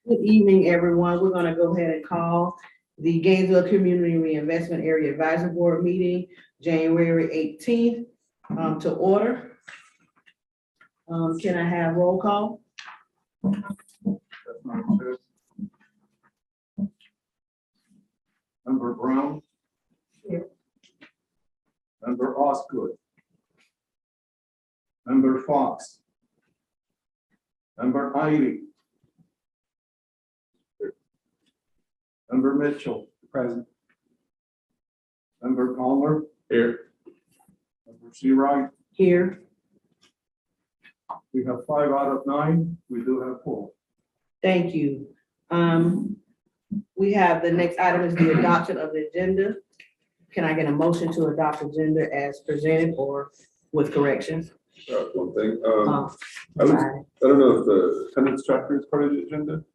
Good evening, everyone. We're going to go ahead and call the Gainesville Community Reinvestment Area Advisory Board meeting, January 18th, to order. Can I have roll call? Member Brown. Here. Member Osgood. Member Fox. Member Ivy. Member Mitchell. Present. Member Palmer. Here. Member Seawright. Here. We have 5 out of 9. We do have 4. Thank you. We have the next item is the adoption of the agenda. Can I get a motion to adopt agenda as presented or with corrections? One thing, Sorry. I don't know if the attendance tracker is part of the agenda.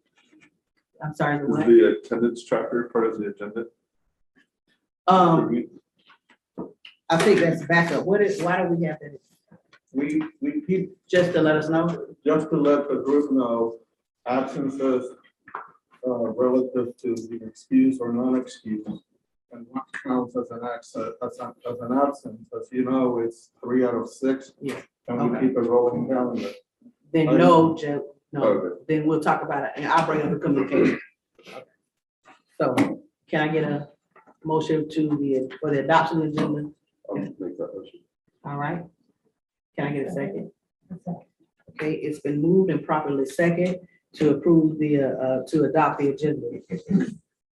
I'm sorry. Is What? the attendance tracker part of the agenda? I think that's backup. Why do we have that? We keep, Just to let us know? just to let the group know, absences relative to the excuse or non-excuse. And what counts as an absence, as you know, it's 3 out of 6. Yeah. And we Okay. keep a rolling calendar. Then no, Joe, no, Okay. then we'll talk about it and I'll bring up the communication. So can I get a motion for the adoption agenda? I'll make that motion. All right. Can I get a second? Okay, it's been moved and properly second to approve to adopt the agenda.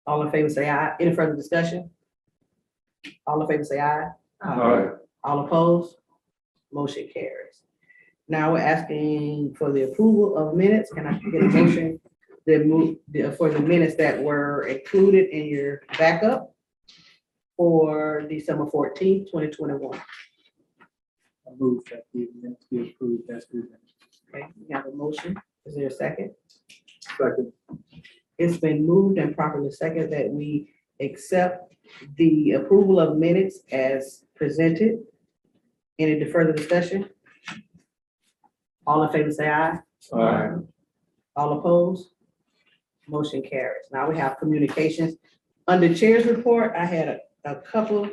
All in favor, say aye. Any further discussion? All in favor, say aye. Aye. All opposed? Motion carries. Now we're asking for the approval of minutes. Can I get a motion for the minutes that were included in your backup for December 14th, 2021? I move that the minutes be approved as presented. Okay, we have a motion. Is there a second? Second. It's been moved and properly second that we accept the approval of minutes as presented. Any further discussion? All in favor, say aye. Aye. All opposed? Motion carries. Now we have communications. Under chair's report, I had a couple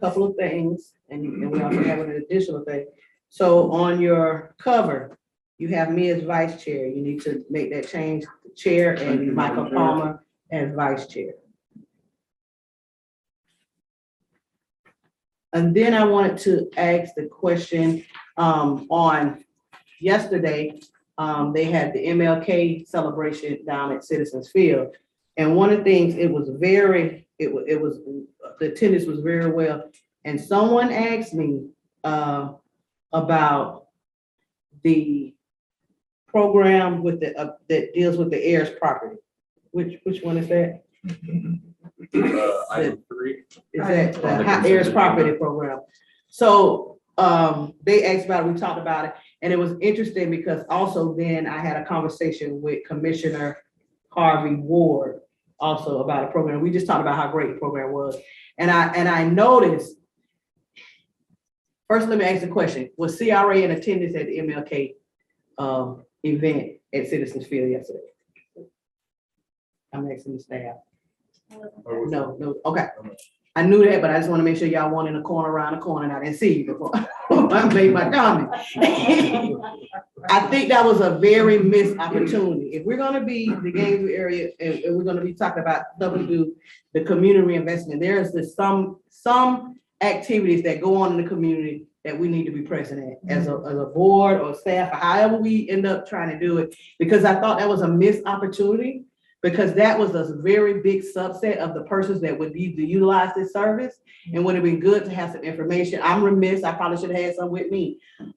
of things, and we also have an additional thing. So on your cover, you have me as vice chair. You need to make that change, chair and Michael Palmer as vice chair. And then I wanted to ask the question, on yesterday, they had the MLK celebration down at Citizens Field. And one of the things, it was the attendance was very well. And someone asked me, about the program with that deals with the heirs property. Which one is that? Item 3. Is that the heirs property program? So they asked about it, we talked about it, and it was interesting because also then I had a conversation with Commissioner Harvey Ward also about a program. We just talked about how great the program was. And I noticed, first let me ask the question, was CRA in attendance at the MLK event at Citizens Field yesterday? I'm asking the staff. No, okay. I knew that, but I just want to make sure y'all weren't in the corner around the corner and I didn't see you before I made my comment. I think that was a very missed opportunity. If we're gonna be the Gainesville area and we're gonna be talking about stuff to do, the community reinvestment, there's some activities that go on in the community that we need to be present at as a board or staff, or however we end up trying to do it. Because I thought that was a missed opportunity, because that was a very big subset of the persons that would need to utilize this service, and would have been good to have some information. I'm remiss, I probably should have had some with me. It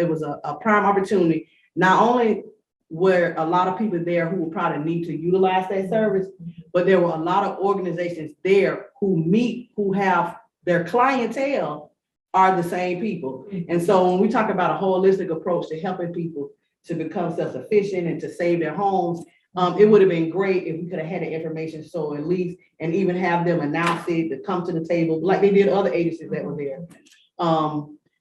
was a prime opportunity. Not only were a lot of people there who would probably need to utilize that service, but there were a lot of organizations there who have their clientele are the same people. And so when we talk about a holistic approach to helping people to become self-sufficient and to save their homes, it would have been great if we could have had the information, so at least, and even have them announce it, to come to the table, like they did other agencies that were there.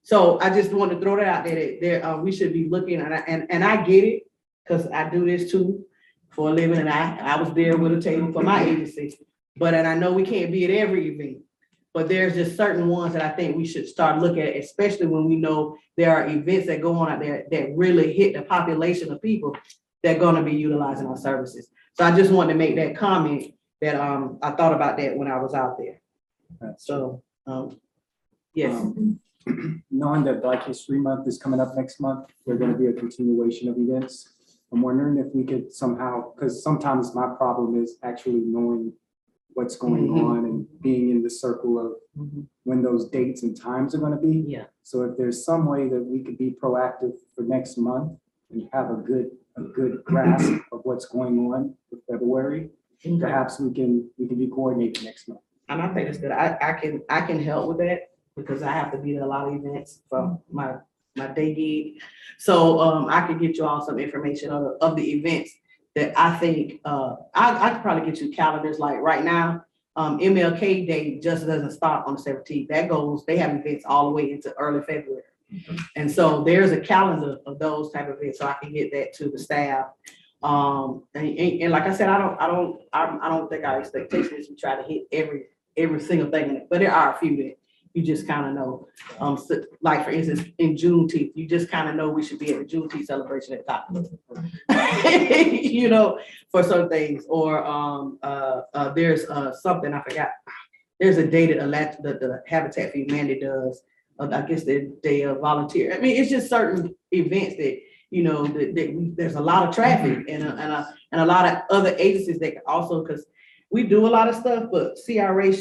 So I just wanted to throw that out there, that we should be looking, and I get it, because I do this too for a living, and I was there with a table for my agency. But, and I know we can't be at every event, but there's just certain ones that I think we should start looking at, especially when we know there are events that go on out there that really hit the population of people that are gonna be utilizing our services. So I just wanted to make that comment that, I thought about that when I was out there. So, yes. Knowing that Black History Month is coming up next month, there's going to be a continuation of events. I'm wondering if we could somehow, because sometimes my problem is actually knowing what's going on and being in the circle of when those dates and times are going to be. Yeah. So if there's some way that we could be proactive for next month and have a good grasp of what's going on for February, perhaps we can be coordinated next month. And I think it's good. I can help with that because I have to be at a lot of events from my day gig. So I could get you all some information of the events that I think I could probably get you calendars. Like right now, MLK Day just doesn't start on the 17th. That goes, they have events all the way into early February. And so there's a calendar of those type of events, so I can get that to the staff. And like I said, I don't think our expectation is to try to hit every single thing in it, but there are a few that you just kind of know. So, like for instance, in Juneteenth, you just kind of know we should be at the Juneteenth celebration at the top. You know, for some things, or there's something I forgot. There's a day that the Habitat for Humanity does. I guess they volunteer. I mean, it's just certain events that, you know, there's a lot of traffic and a lot of other agencies that can also, because we do a lot of stuff, but CRA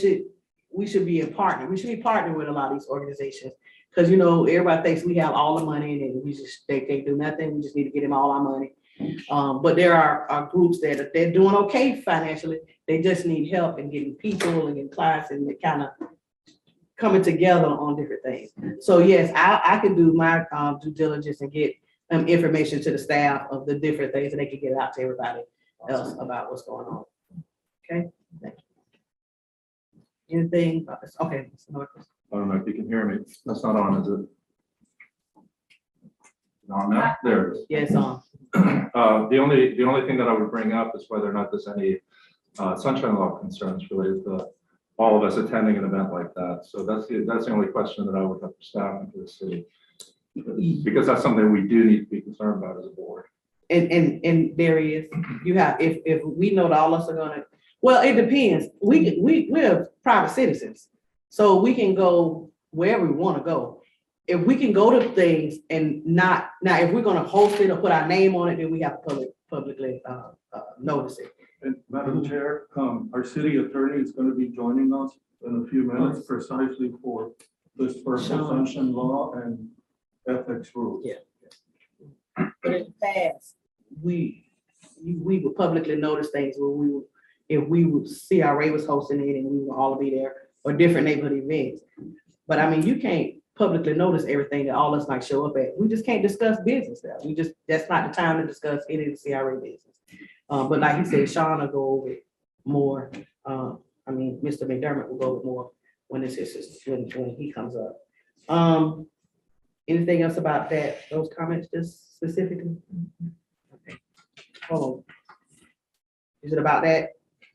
we should be a partner. We should be partnering with a lot of these organizations, because, you know, everybody thinks we have all the money and they can't do nothing. We just need to get them all our money. But there are groups that they're doing okay financially. They just need help in getting people and getting clients and kind of coming together on different things. So yes, I can do my due diligence and get information to the staff of the different things, and they can get it out to everybody else about what's going on. Okay. Thank you. Anything about this? Okay. I don't know if you can hear me. That's not on, is it? On now? There it is. Yes, The only thing that I would bring up is whether or not there's any sunshine law concerns related to all of us attending an event like that. So that's the only question that I would have for staff and for the city, because that's something we do need to be concerned about as a board. And there is, you have, if we know that all of us are gonna, well, it depends. We're private citizens, so we can go wherever we want to go. If we can go to things and not, now if we're gonna host it or put our name on it, then we have to publicly notice it. And Madam Chair, our city attorney is going to be joining us in a few minutes precisely for this first sunshine law and ethics rules. Yeah. But in the past, we would publicly notice things where if CRA was hosting it and we would all be there, or different neighborhood events. But I mean, you can't publicly notice everything that all of us might show up at. We just can't discuss business there. That's not the time to discuss any of the CRA business. But like he said, Sean will go over it more. I mean, Mr. McDermott will go over it more when when he comes up. Anything else about that? Those comments just specifically? Okay. Hold on. Is it about that?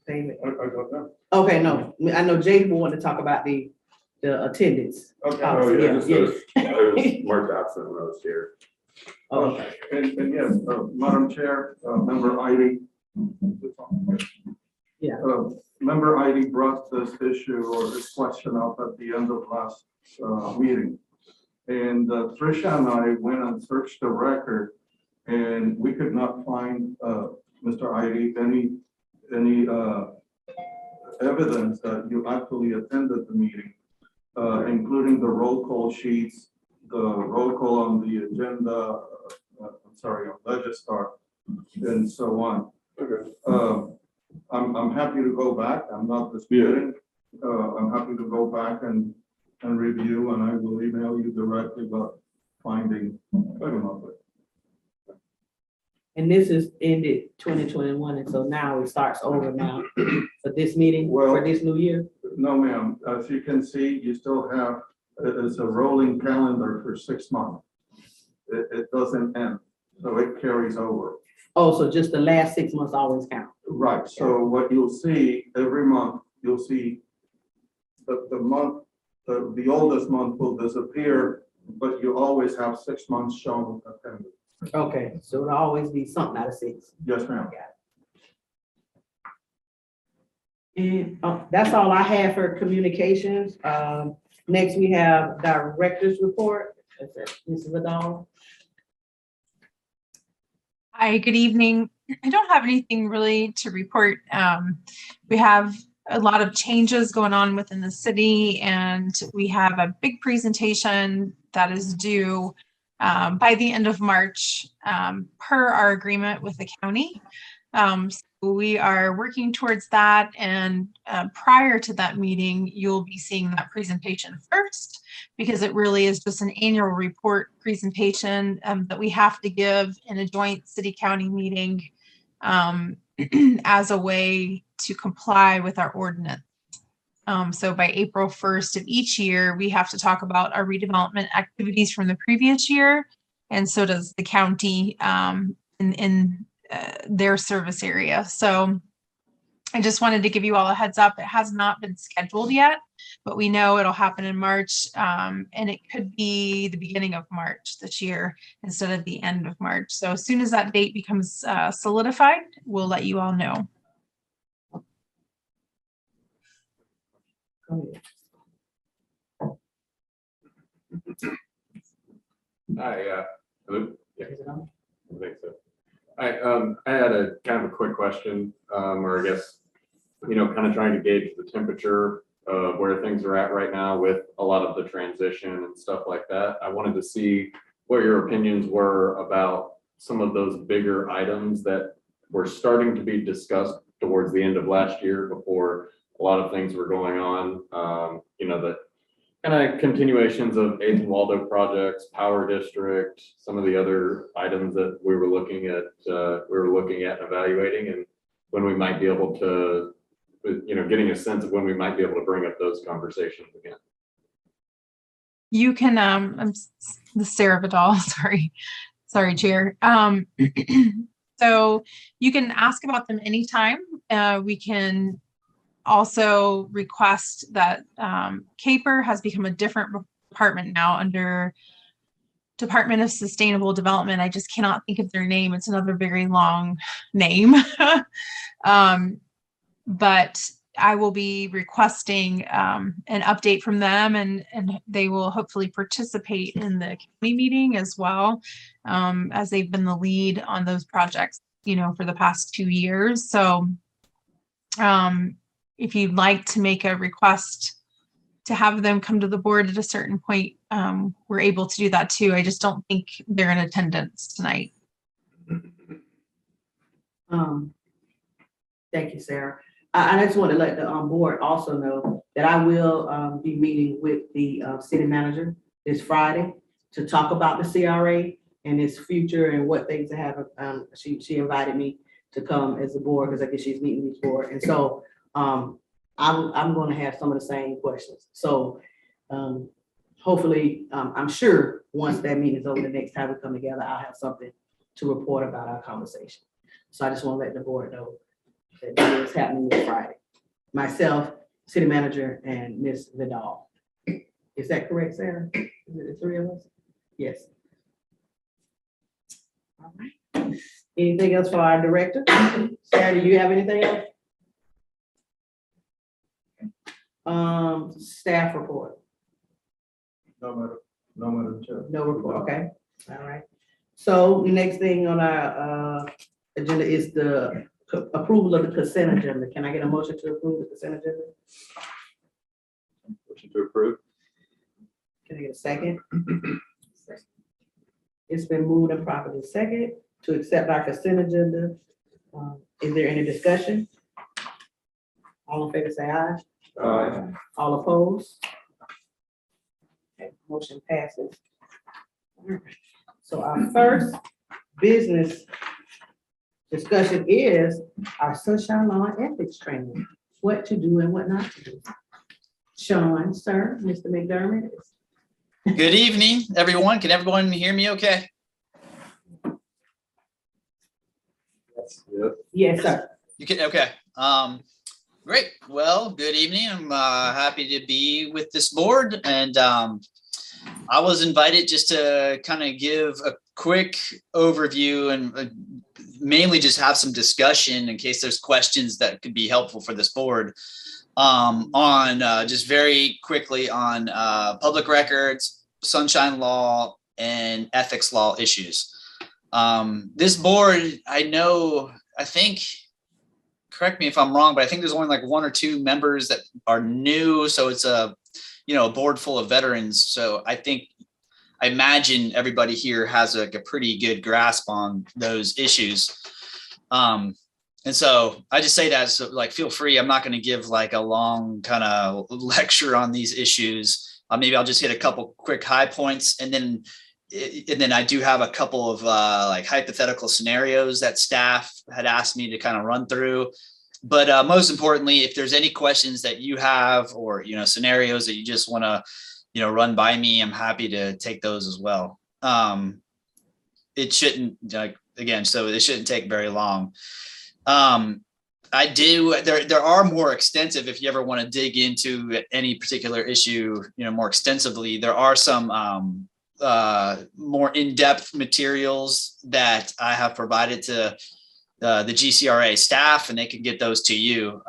David? I don't know. Okay, no, I know Jay wanted to talk about the attendance. Okay. Oh, yeah, just yeah. I was marked absent when I was here. Oh, okay. And yes, Madam Chair, Member Ivy. Yeah. Member Ivy brought this issue or this question up at the end of last meeting. And Tricia and I went and searched the record, and we could not find, Mr. Ivy, any evidence that you actually attended the meeting, including the roll call sheets, the roll call on the agenda, on Legistar, and so on. Okay. I'm happy to go back. I'm not disputing. I'm happy to go back and review, and I will email you directly about finding. And this is ended 2021, and so now it starts over now for this meeting, Well, for this new year. No, ma'am. As you can see, you still have, it's a rolling calendar for 6 months. It doesn't end, so it carries over. Oh, so just the last 6 months always count? Right, so what you'll see every month, you'll see the month, the oldest month will disappear, but you always have 6 months shown attendance. Okay, so it'll always be something out of 6. Yes, ma'am. And that's all I have for communications. Next, we have director's report. That's it. Mrs. Vidal. Hi, good evening. I don't have anything really to report. We have a lot of changes going on within the city, and we have a big presentation that is due by the end of March per our agreement with the county. So we are working towards that, and prior to that meeting, you'll be seeing that presentation first, because it really is just an annual report presentation that we have to give in a joint city-county meeting as a way to comply with our ordinance. So by April 1st of each year, we have to talk about our redevelopment activities from the previous year, and so does the county in their service area. So I just wanted to give you all a heads up. It has not been scheduled yet, but we know it'll happen in March, and it could be the beginning of March this year instead of the end of March. So as soon as that date becomes solidified, we'll let you all know. Hi, hello? Yeah, Is it on? I think so. I had a kind of a quick question, or I guess, kind of trying to gauge the temperature of where things are at right now with a lot of the transition and stuff like that. I wanted to see what your opinions were about some of those bigger items that were starting to be discussed towards the end of last year before a lot of things were going on. The kind of continuations of 8th and Waldo projects, Power District, some of the other items that we were looking at and evaluating, and when we might be able to, getting a sense of when we might be able to bring up those conversations again. You can, I'm Sarah Vidal, sorry, Chair. So you can ask about them anytime. We can also request that CAPER has become a different department now under Department of Sustainable Development. I just cannot think of their name. It's another very long name. But I will be requesting an update from them, and they will hopefully participate in the committee meeting as well, as they've been the lead on those projects, for the past 2 years. So if you'd like to make a request to have them come to the board at a certain point, we're able to do that too. I just don't think they're in attendance tonight. Thank you, Sarah. I just want to let the board also know that I will be meeting with the city manager this Friday to talk about the CRA and its future and what things to have. She invited me to come as a board because I guess she's meeting before, and so I'm going to have some of the same questions. So hopefully, I'm sure once that meeting is over, the next time we come together, I'll have something to report about our conversation. So I just want to let the board know that it's happening this Friday. Myself, city manager, and Ms. Vidal. Is that correct, Sarah? Is it the 3 of us? Yes. All right. Anything else for our director? Sarah, do you have anything else? Staff report. No, Madam Chair. No report, okay. All right. So the next thing on our agenda is the approval of the consent agenda. Can I get a motion to approve the consent agenda? Motion to approve. Can I get a second? It's been moved and properly second to accept our consent agenda. Is there any discussion? All in favor say aye. Aye. All opposed? Okay, motion passes. All right. So our first business discussion is our sunshine law and ethics training, what to do and what not to do. Sean, sir, Mr. McDermott. Good evening, everyone. Can everyone hear me okay? Yes. Yes, sir. You can, okay. Great. Well, good evening. I'm happy to be with this board, and I was invited just to kind of give a quick overview and mainly just have some discussion in case there's questions that could be helpful for this board on just very quickly on public records, sunshine law, and ethics law issues. This board, I think, correct me if I'm wrong, but I think there's only like 1 or 2 members that are new. So it's a board full of veterans. So I imagine everybody here has like a pretty good grasp on those issues. And so I just say that, so like, feel free. I'm not going to give like a long kind of lecture on these issues. Maybe I'll just hit a couple quick high points, and then I do have a couple of like hypothetical scenarios that staff had asked me to kind of run through. But most importantly, if there's any questions that you have, or scenarios that you just want to run by me, I'm happy to take those as well. It shouldn't so it shouldn't take very long. There are more extensive, if you ever want to dig into any particular issue, more extensively, there are some more in-depth materials that I have provided to the GCRA staff, and they can get those to you.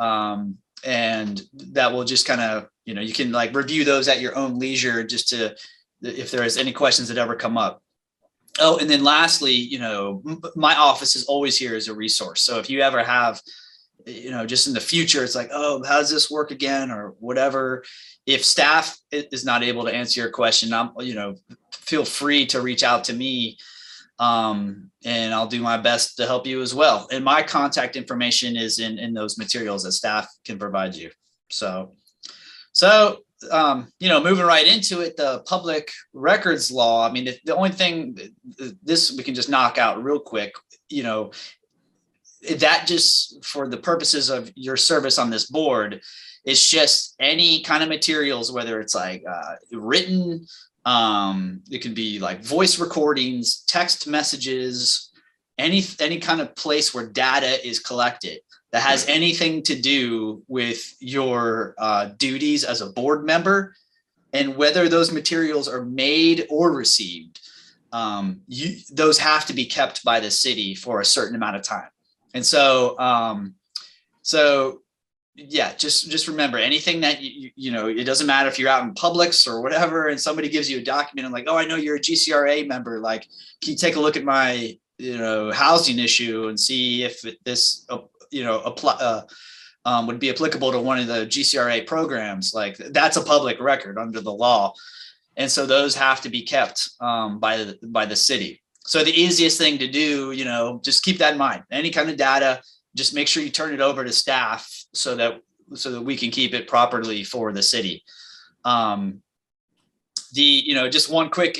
And that will just kind of, you can like review those at your own leisure, just to, if there is any questions that ever come up. Oh, and then lastly, my office is always here as a resource. So if you ever have, just in the future, it's like, oh, how does this work again, or whatever. If staff is not able to answer your question, feel free to reach out to me, and I'll do my best to help you as well. And my contact information is in those materials that staff can provide you. So moving right into it, the public records law. I mean, the only thing this we can just knock out real quick, that just for the purposes of your service on this board, it's just any kind of materials, whether it's like written, it can be like voice recordings, text messages, any kind of place where data is collected that has anything to do with your duties as a board member, and whether those materials are made or received, those have to be kept by the city for a certain amount of time. And so, yeah, just remember, anything that it doesn't matter if you're out in Publix or whatever, and somebody gives you a document and like, oh, I know you're a GCRA member. Like, can you take a look at my housing issue and see if this would be applicable to one of the GCRA programs? Like, that's a public record under the law, and so those have to be kept by the city. So the easiest thing to do, just keep that in mind. Any kind of data, just make sure you turn it over to staff so that we can keep it properly for the city. Just one quick,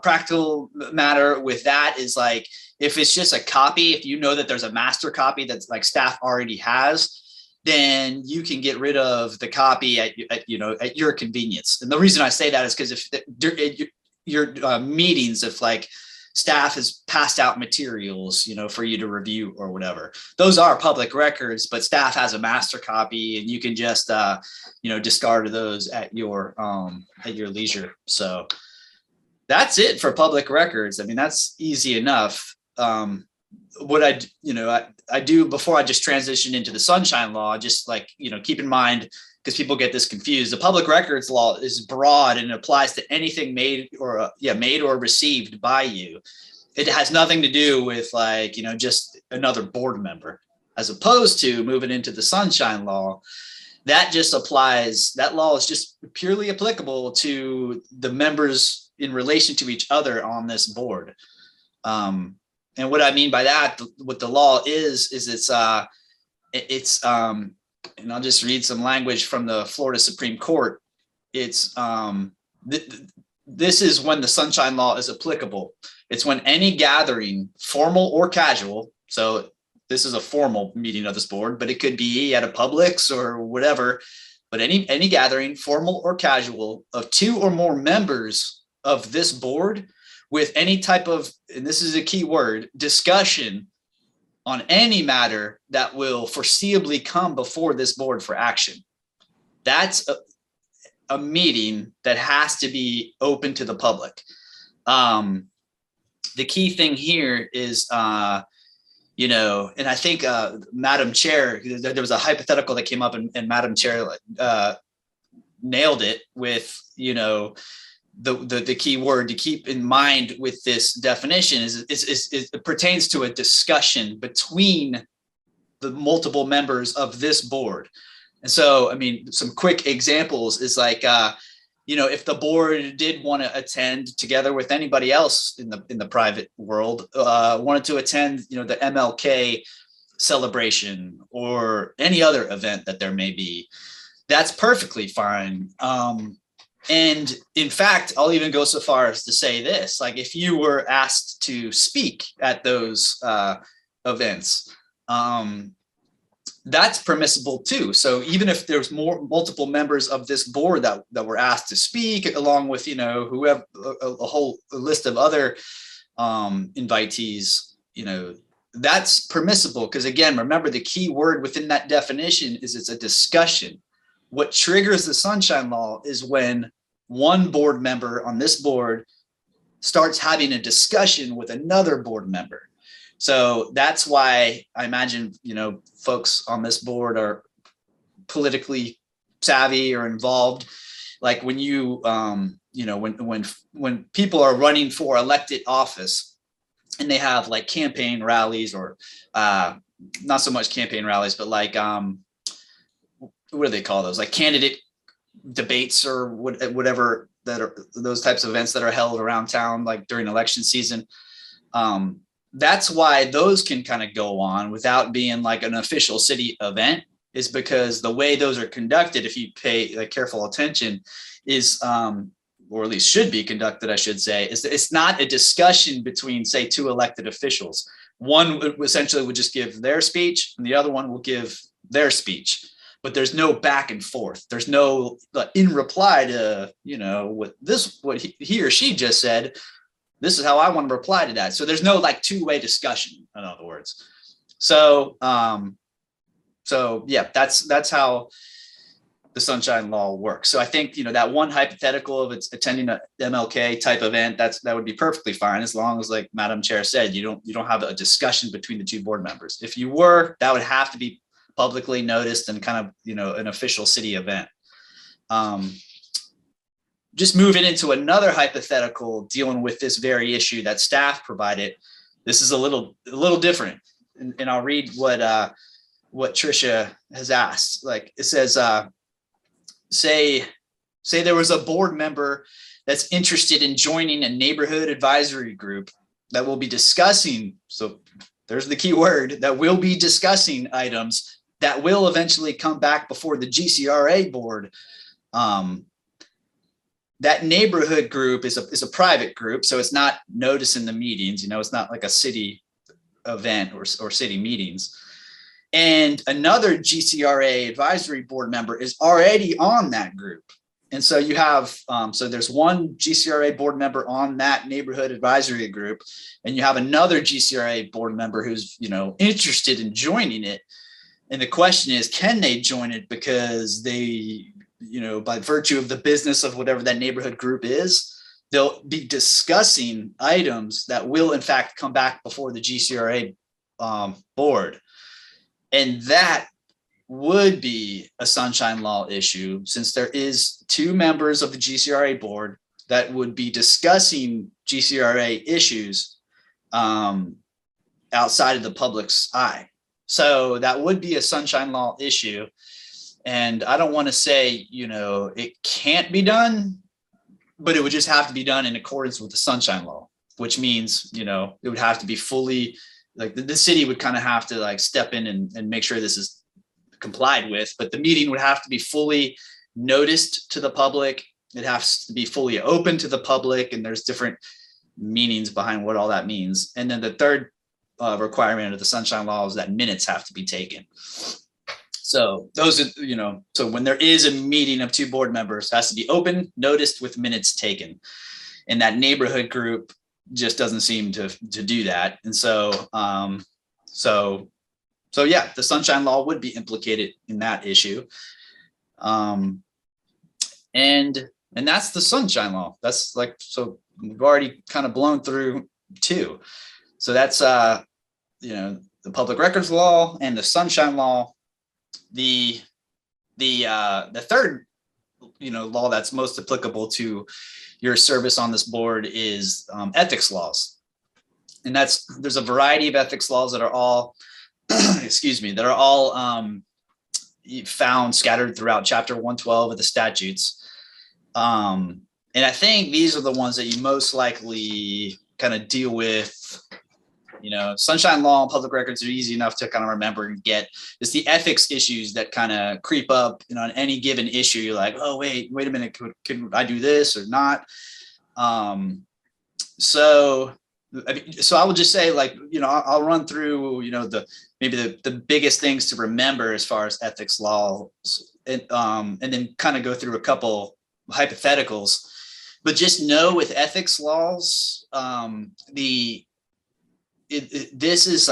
practical matter with that is, like, if it's just a copy, if you know that there's a master copy that's like staff already has, then you can get rid of the copy at your convenience. And the reason I say that is because if your meetings, if like staff has passed out materials, for you to review or whatever, those are public records, but staff has a master copy, and you can just, discard those at your leisure. So that's it for public records. I mean, that's easy enough. What I do before I just transition into the sunshine law, just like, keep in mind, because people get this confused. The public records law is broad and it applies to anything made or received by you. It has nothing to do with like, just another board member, as opposed to moving into the sunshine law. That just applies, that law is just purely applicable to the members in relation to each other on this board. And what I mean by that, what the law is it's and I'll just read some language from the Florida Supreme Court. It's this is when the sunshine law is applicable. It's when any gathering, formal or casual, so this is a formal meeting of this board, but it could be at a Publix or whatever, but any gathering, formal or casual, of 2 or more members of this board with any type of, and this is a key word, discussion on any matter that will foreseeably come before this board for action. That's a meeting that has to be open to the public. The key thing here is, you know, and I think Madam Chair, there was a hypothetical that came up, and Madam Chair nailed it with, you know, the key word to keep in mind with this definition is it pertains to a discussion between the multiple members of this board. And so, I mean, some quick examples is like, you know, if the board did want to attend together with anybody else in the private world, wanted to attend, you know, the MLK celebration or any other event that there may be, that's perfectly fine. And in fact, I'll even go so far as to say this, like if you were asked to speak at those events, that's permissible too. So even if there's multiple members of this board that were asked to speak, along with, you know, whoever, a whole list of other invitees, you know, that's permissible. Because again, remember the key word within that definition is it's a discussion. What triggers the Sunshine Law is when one board member on this board starts having a discussion with another board member. So that's why I imagine, you know, folks on this board are politically savvy or involved. Like when you, you know, when people are running for elected office and they have like campaign rallies or not so much campaign rallies, but like, what do they call those? Like candidate debates or whatever that are those types of events that are held around town, like during election season. That's why those can kind of go on without being like an official city event, is because the way those are conducted, if you pay like careful attention, is, or at least should be conducted, I should say, is it's not a discussion between, say, two elected officials. One essentially would just give their speech and the other one will give their speech. But there's no back and forth. There's no in reply to, you know, what he or she just said. This is how I want to reply to that. So there's no like two-way discussion, in other words. So, so yeah, that's how the Sunshine Law works. So I think, you know, that one hypothetical of it's attending a MLK type event, that would be perfectly fine, as long as, like Madam Chair said, you don't have a discussion between the two board members. If you were, that would have to be publicly noticed and kind of, you know, an official city event. Just moving into another hypothetical dealing with this very issue that staff provided. This is a little different, and I'll read what Tricia has asked. Like it says, say there was a board member that's interested in joining a neighborhood advisory group that will be discussing. So there's the key word, that will be discussing items that will eventually come back before the GCRA board. That neighborhood group is a private group, so it's not noticed in the meetings. You know, it's not like a city event or city meetings. And another GCRA advisory board member is already on that group. And so you have, so there's one GCRA board member on that neighborhood advisory group, and you have another GCRA board member who's, you know, interested in joining it. And the question is, can they join it because they, you know, by virtue of the business of whatever that neighborhood group is, they'll be discussing items that will in fact come back before the GCRA board. And that would be a Sunshine Law issue, since there is two members of the GCRA board that would be discussing GCRA issues outside of the public's eye. So that would be a Sunshine Law issue. And I don't want to say, you know, it can't be done, but it would just have to be done in accordance with the Sunshine Law, which means, you know, it would have to be fully, like the city would kind of have to like step in and make sure this is complied with, but the meeting would have to be fully noticed to the public. It has to be fully open to the public, and there's different meanings behind what all that means. And then the third requirement of the Sunshine Law is that minutes have to be taken. So those are, you know, so when there is a meeting of two board members, it has to be open, noticed, with minutes taken. And that neighborhood group just doesn't seem to do that. And so So yeah, the sunshine law would be implicated in that issue. And that's the sunshine law. That's like, so we've already kind of blown through two. So that's, the public records law and the sunshine law. The third, law that's most applicable to your service on this board is ethics laws. And there's a variety of ethics laws that are all, that are all found scattered throughout chapter 112 of the statutes. And I think these are the ones that you most likely kind of deal with. Sunshine law and public records are easy enough to kind of remember and get. It's the ethics issues that kind of creep up, on any given issue. You're like, oh, wait a minute, could I do this or not? So I would just say, like, I'll run through, maybe the biggest things to remember as far as ethics laws, and then kind of go through a couple hypotheticals. But just know with ethics laws, this is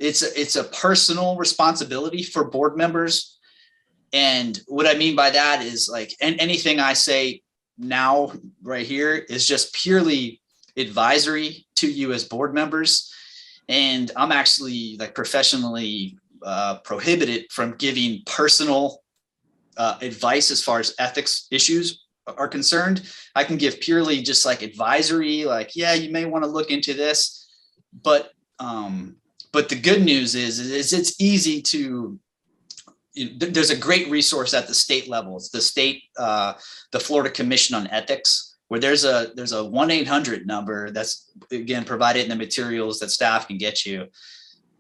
it's a personal responsibility for board members. And what I mean by that is, like, anything I say now right here is just purely advisory to you as board members. And I'm actually, like, professionally prohibited from giving personal advice as far as ethics issues are concerned. I can give purely just like advisory, like, yeah, you may want to look into this. But the good news is it's easy to, there's a great resource at the state level. It's the state, the Florida Commission on Ethics, where there's a 1-800 number that's, again, provided in the materials that staff can get you.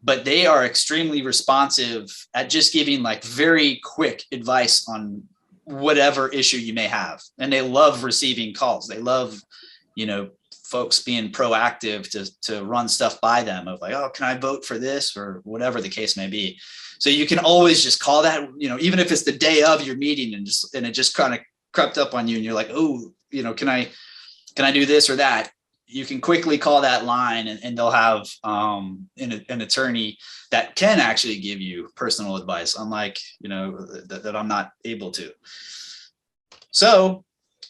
But they are extremely responsive at just giving, like, very quick advice on whatever issue you may have. And they love receiving calls. They love, folks being proactive to run stuff by them of, like, oh, can I vote for this, or whatever the case may be. So you can always just call that, even if it's the day of your meeting and it just kind of crept up on you and you're like, oh, can I do this or that? You can quickly call that line and they'll have an attorney that can actually give you personal advice, unlike, that I'm not able to. So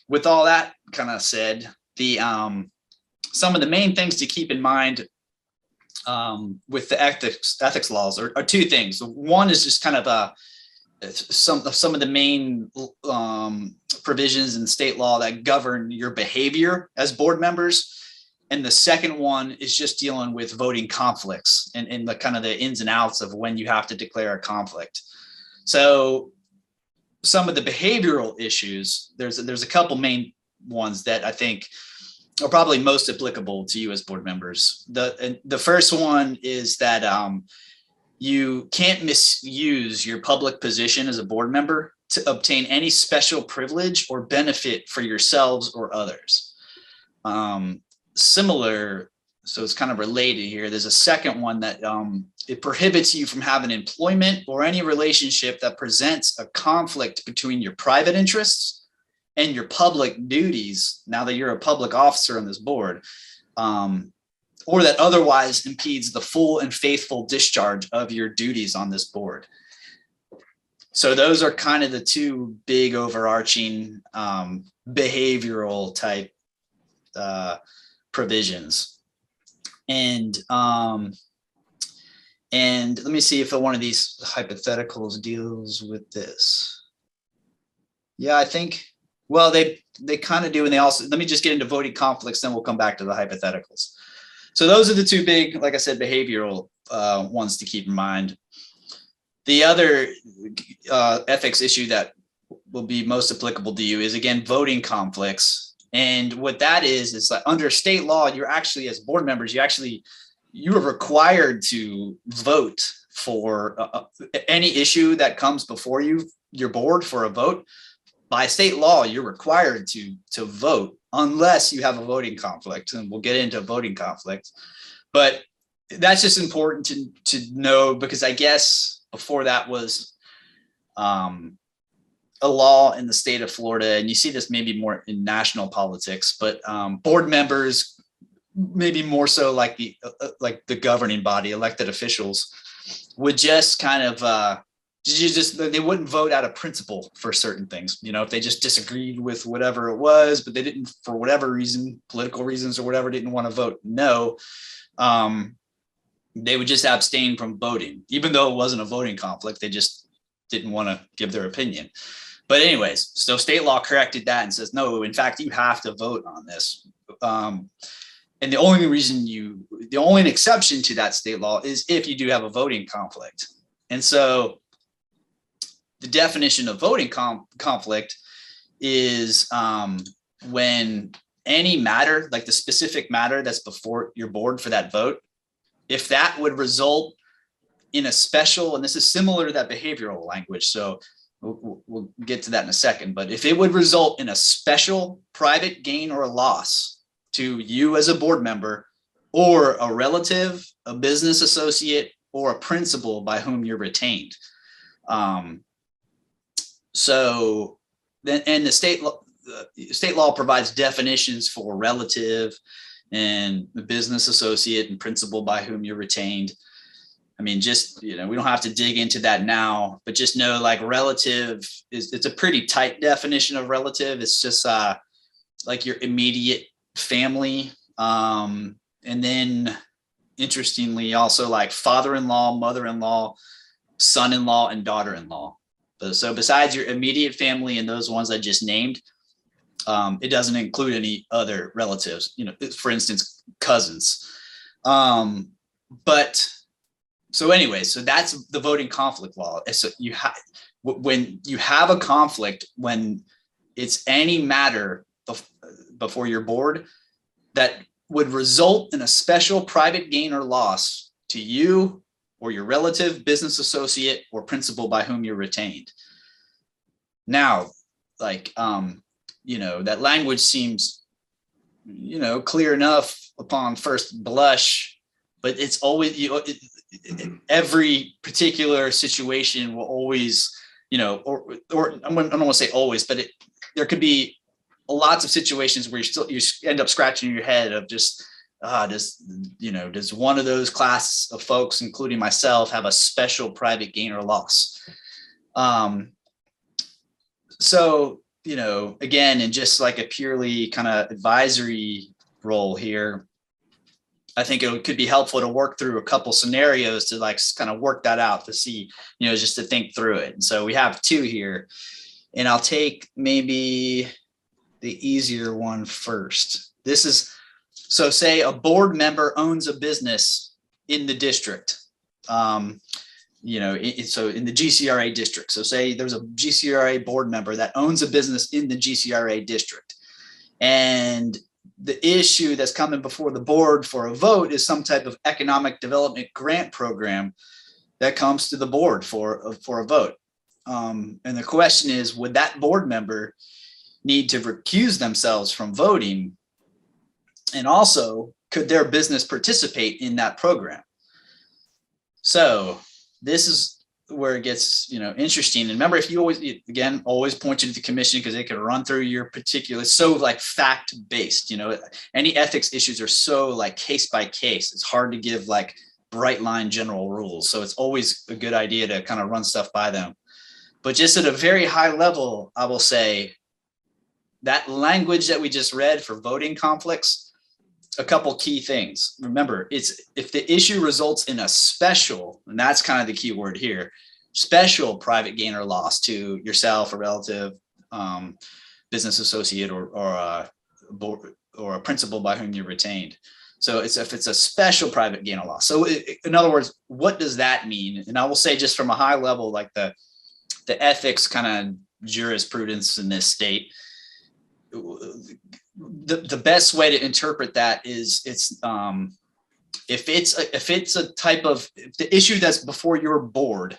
with all that kind of said, some of the main things to keep in mind with the ethics laws are two things. One is just kind of some of the main provisions in state law that govern your behavior as board members. And the second one is just dealing with voting conflicts and the kind of the ins and outs of when you have to declare a conflict. So some of the behavioral issues, there's a couple main ones that I think are probably most applicable to you as board members. The first one is that you can't misuse your public position as a board member to obtain any special privilege or benefit for yourselves or others. Similar, so it's kind of related here. There's a second one that it prohibits you from having employment or any relationship that presents a conflict between your private interests and your public duties, now that you're a public officer on this board, or that otherwise impedes the full and faithful discharge of your duties on this board. So those are kind of the two big overarching behavioral type provisions. And let me see if one of these hypotheticals deals with this. Yeah, I think, well, they kind of do, and they also, let me just get into voting conflicts, then we'll come back to the hypotheticals. So those are the two big, like I said, behavioral ones to keep in mind. The other ethics issue that will be most applicable to you is, again, voting conflicts. And what that is like, under state law, you're actually, as board members, you are required to vote for any issue that comes before your board for a vote. By state law, you're required to vote unless you have a voting conflict, and we'll get into voting conflict. But that's just important to know, because I guess before that was a law in the state of Florida, and you see this maybe more in national politics, but board members maybe more so like the governing body, elected officials, would just kind of they wouldn't vote out of principle for certain things. You know, if they just disagreed with whatever it was, but they didn't, for whatever reason, political reasons or whatever, didn't want to vote no, they would just abstain from voting, even though it wasn't a voting conflict. They just didn't want to give their opinion. But anyways, so state law corrected that and says, no, in fact, you have to vote on this. And the only exception to that state law is if you do have a voting conflict. And so the definition of voting conflict is when any matter, like the specific matter that's before your board for that vote, if that would result in a special, and this is similar to that behavioral language, so we'll get to that in a second, but if it would result in a special private gain or loss to you as a board member or a relative, a business associate, or a principal by whom you're retained. So then, and the state law provides definitions for relative and the business associate and principal by whom you're retained. I mean, just, you know, we don't have to dig into that now, but just know like relative it's a pretty tight definition of relative. It's just like your immediate family. And then interestingly, also like father-in-law, mother-in-law, son-in-law, and daughter-in-law. So besides your immediate family and those ones I just named, it doesn't include any other relatives, you know, for instance, cousins. But so anyway, so that's the voting conflict law. So when you have a conflict, when it's any matter before your board that would result in a special private gain or loss to you or your relative, business associate, or principal by whom you're retained. Now, like, you know, that language seems, you know, clear enough upon first blush, but it's always, you know, every particular situation will always, you know, or I don't want to say always, but there could be lots of situations where you end up scratching your head of just, does one of those class of folks, including myself, have a special private gain or loss? So, you know, again, in just like a purely kind of advisory role here, I think it could be helpful to work through a couple scenarios to like kind of work that out to see, you know, just to think through it. And so we have two here, and I'll take maybe the easier one first. This is, so say a board member owns a business in the district, you know, so in the GCRA district. So say there's a GCRA board member that owns a business in the GCRA district, and the issue that's coming before the board for a vote is some type of economic development grant program that comes to the board for a vote. And the question is, would that board member need to recuse themselves from voting? And also, could their business participate in that program? So this is where it gets, you know, interesting. And remember, if you always point you to the commission, because they can run through your particular, so like fact-based, you know, any ethics issues are so like case by case. It's hard to give like bright line general rules. So it's always a good idea to kind of run stuff by them. But just at a very high level, I will say that language that we just read for voting conflicts, a couple key things. Remember, it's if the issue results in a special, and that's kind of the key word here, special private gain or loss to yourself, a relative, business associate, or a principal by whom you're retained. So it's if it's a special private gain or loss. So in other words, what does that mean? And I will say, just from a high level, like the ethics kind of jurisprudence in this state, the best way to interpret that is if it's a type of, if the issue that's before your board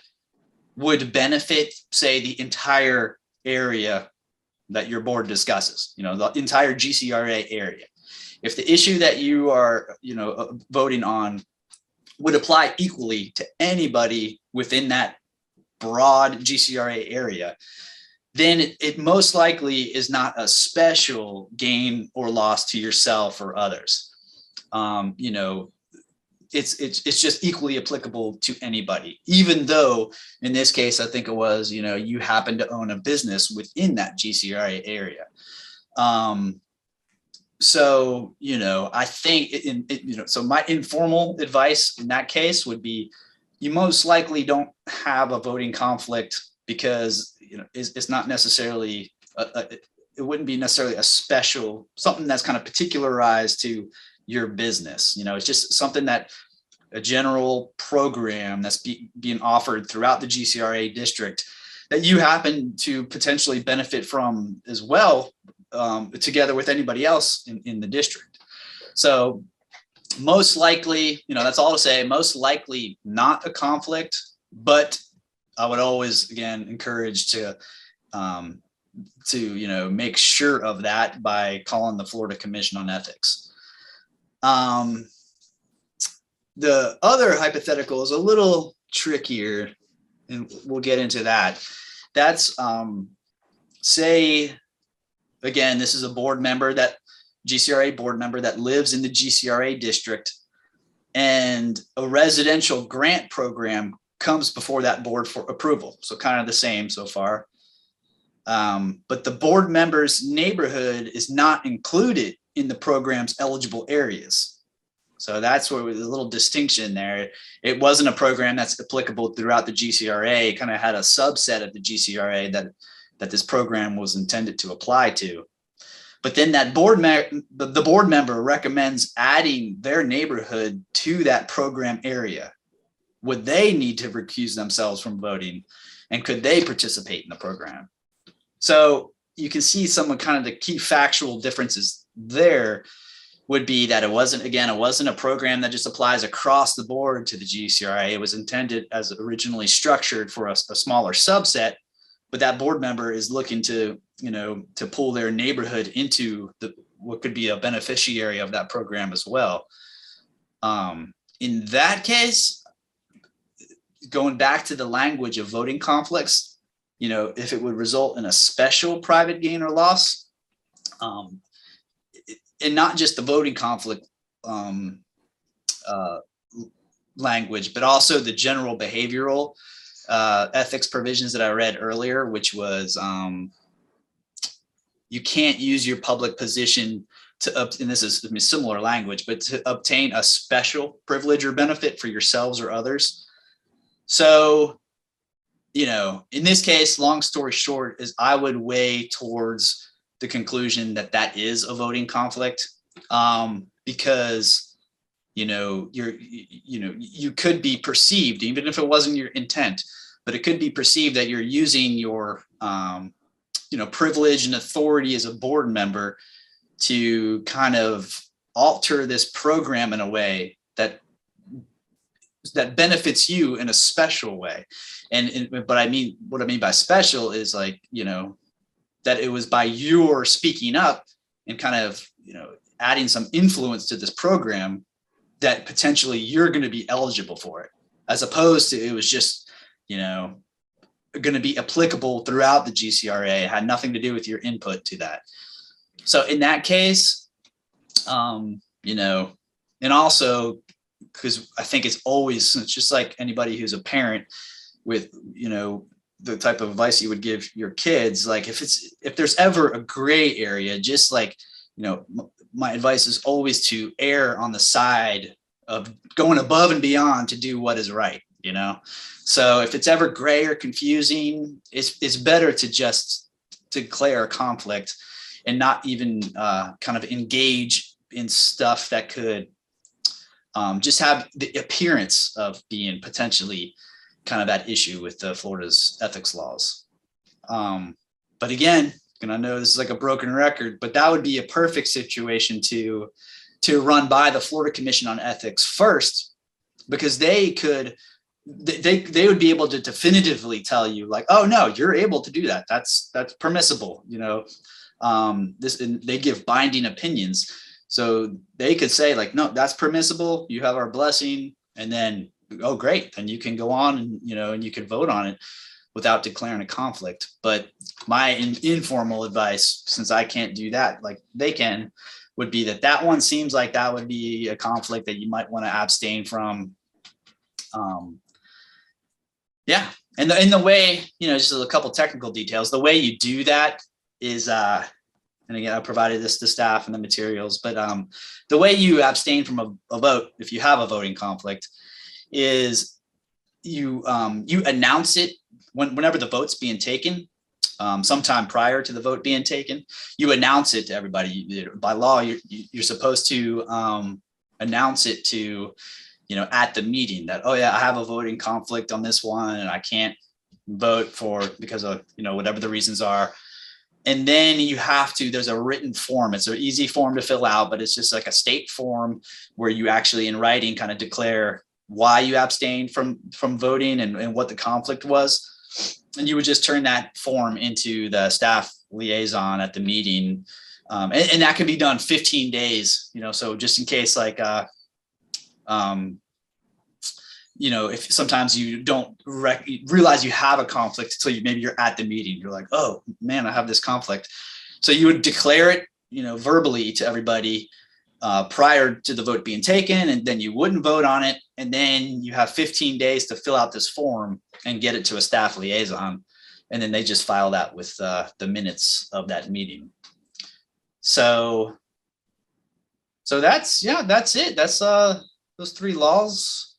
would benefit, say, the entire area that your board discusses, you know, the entire GCRA area. If the issue that you are, you know, voting on would apply equally to anybody within that broad GCRA area, then it most likely is not a special gain or loss to yourself or others. you know, it's just equally applicable to anybody, even though in this case, I think it was, you know, you happen to own a business within that GCRA area. So, you know, I think, you know, so my informal advice in that case would be, you most likely don't have a voting conflict because, you know, it's not necessarily, it wouldn't be necessarily a special, something that's kind of particularized to your business. You know, it's just something that a general program that's being offered throughout the GCRA district that you happen to potentially benefit from as well, together with anybody else in the district. So most likely, you know, that's all to say, most likely not a conflict, but I would always, again, encourage to, you know, make sure of that by calling the Florida Commission on Ethics. The other hypothetical is a little trickier, and we'll get into that. That's, say, again, this is a board member, that GCRA board member that lives in the GCRA district, and a residential grant program comes before that board for approval. So kind of the same so far. But the board member's neighborhood is not included in the program's eligible areas. So that's where there's a little distinction there. It wasn't a program that's applicable throughout the GCRA. It kind of had a subset of the GCRA that this program was intended to apply to. But then that the board member recommends adding their neighborhood to that program area. Would they need to recuse themselves from voting? And could they participate in the program? So you can see some of kind of the key factual differences there would be that it wasn't a program that just applies across the board to the GCRA. It was intended as originally structured for a smaller subset, but that board member is looking to, you know, to pull their neighborhood into what could be a beneficiary of that program as well. In that case, going back to the language of voting conflicts, you know, if it would result in a special private gain or loss, and not just the voting conflict language, but also the general behavioral ethics provisions that I read earlier, which was you can't use your public position to, and this is similar language, but to obtain a special privilege or benefit for yourselves or others. So, you know, in this case, long story short, is I would weigh towards the conclusion that that is a voting conflict, because, you know, you could be perceived, even if it wasn't your intent, but it could be perceived that you're using your, you know, privilege and authority as a board member to kind of alter this program in a way that benefits you in a special way. But what I mean by special is, like, you know, that it was by your speaking up and kind of, you know, adding some influence to this program that potentially you're going to be eligible for it, as opposed to it was just, you know, going to be applicable throughout the GCRA. It had nothing to do with your input to that. So in that case, you know, and also because I think it's just like anybody who's a parent with, you know, the type of advice you would give your kids, like if there's ever a gray area, just like, you know, my advice is always to err on the side of going above and beyond to do what is right, you know? So if it's ever gray or confusing, it's better to just declare a conflict and not even kind of engage in stuff that could just have the appearance of being potentially kind of at issue with Florida's ethics laws. But again, and I know this is like a broken record, but that would be a perfect situation to run by the Florida Commission on Ethics first, because they would be able to definitively tell you, like, oh no, you're able to do that. That's permissible. You know, and they give binding opinions. So they could say, like, no, that's permissible. You have our blessing. And then, oh, great. Then you can go on and, you know, and you can vote on it without declaring a conflict. But my informal advice, since I can't do that, like they can, would be that one seems like that would be a conflict that you might want to abstain from. Yeah, and in the way, just a couple technical details, the way you do that is, and again, I provided this to staff and the materials, but the way you abstain from a vote, if you have a voting conflict, is you announce it whenever the vote's being taken. Sometime prior to the vote being taken, you announce it to everybody. By law, you're supposed to announce it to, at the meeting that, oh yeah, I have a voting conflict on this one and I can't vote for because of, whatever the reasons are. And then there's a written form. It's an easy form to fill out, but it's just like a state form where you actually in writing kind of declare why you abstained from voting and what the conflict was. And you would just turn that form into the staff liaison at the meeting. And that can be done 15 days, so just in case, like, if sometimes you don't realize you have a conflict until maybe you're at the meeting, you're like, oh man, I have this conflict. So you would declare it, verbally to everybody prior to the vote being taken, and then you wouldn't vote on it. And then you have 15 days to fill out this form and get it to a staff liaison. And then they just file that with the minutes of that meeting. So that's it. That's those three laws,